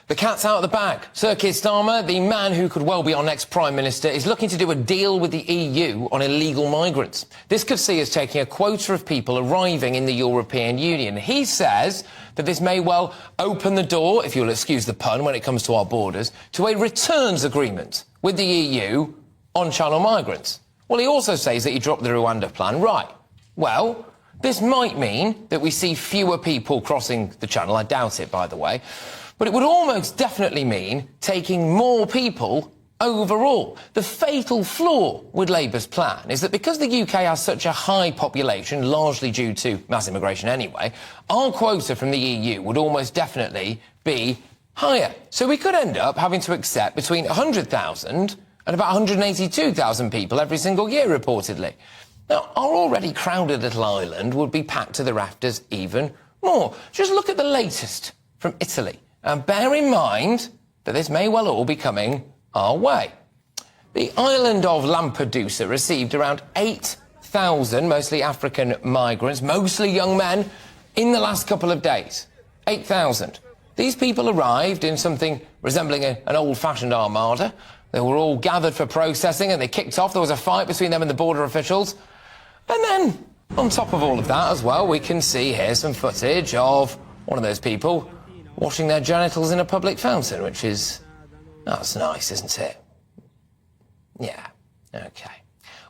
The cat's out of the bag. Sir Keir Starmer, the man who could well be our next Prime Minister, is looking to do a deal with the EU on illegal migrants. This could see us taking a quota of people arriving in the European Union. He says that this may well open the door, if you'll excuse the pun when it comes to our borders, to a returns agreement with the EU on channel migrants. Well, he also says that he dropped the Rwanda plan. Right. Well, this might mean that we see fewer people crossing the channel. I doubt it, by the way. But it would almost definitely mean taking more people overall. The fatal flaw with Labour's plan is that because the UK has such a high population, largely due to mass immigration anyway, our quota from the EU would almost definitely be higher. So we could end up having to accept between 100,000 and about 182,000 people every single year, reportedly. Now, our already crowded little island would be packed to the rafters even more. Just look at the latest from Italy. And bear in mind that this may well all be coming our way. The island of Lampedusa received around 8,000, mostly African migrants, mostly young men, in the last couple of days. 8,000. These people arrived in something resembling an old-fashioned armada. They were all gathered for processing and they kicked off. There was a fight between them and the border officials. And then, on top of all of that as well, we can see here some footage of one of those people washing their genitals in a public fountain, which is... that's nice, isn't it? Yeah, OK.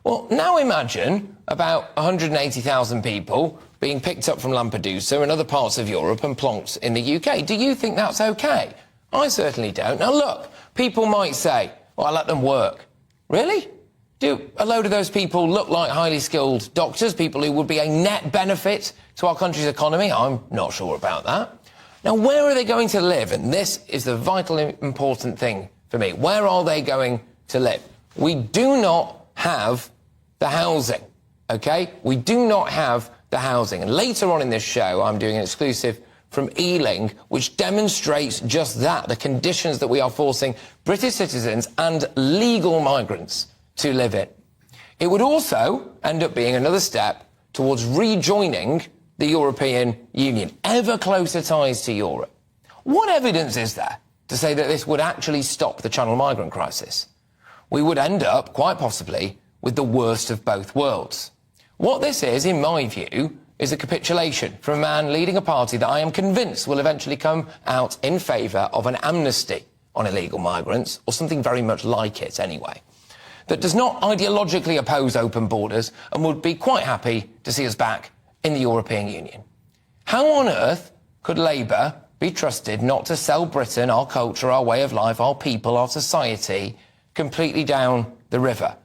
Well, now imagine about 180,000 people being picked up from Lampedusa and other parts of Europe and plonked in the UK. Do you think that's OK? I certainly don't. Now, look, people might say, well, I let them work. Really? Do a load of those people look like highly skilled doctors, people who would be a net benefit to our country's economy? I'm not sure about that. Now, where are they going to live? And this is the vitally important thing for me. Where are they going to live? We do not have the housing, OK? We do not have the housing. And later on in this show, I'm doing an exclusive from Ealing, which demonstrates just that, the conditions that we are forcing British citizens and legal migrants to live in. It would also end up being another step towards rejoining the European Union, ever closer ties to Europe. What evidence is there to say that this would actually stop the Channel migrant crisis? We would end up, quite possibly, with the worst of both worlds. What this is, in my view, is a capitulation from a man leading a party that I am convinced will eventually come out in favour of an amnesty on illegal migrants, or something very much like it anyway, that does not ideologically oppose open borders and would be quite happy to see us back in the European Union. How on earth could Labour be trusted not to sell Britain, our culture, our way of life, our people, our society, completely down the river?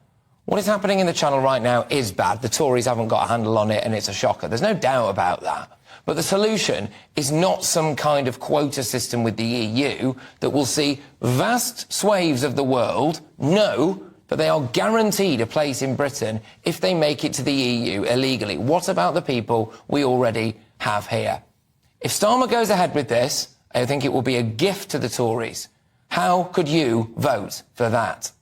What is happening in the Channel right now is bad. The Tories haven't got a handle on it and it's a shocker. There's no doubt about that. But the solution is not some kind of quota system with the EU that will see vast swathes of the world know that they are guaranteed a place in Britain if they make it to the EU illegally. What about the people we already have here? If Starmer goes ahead with this, I think it will be a gift to the Tories. How could you vote for that?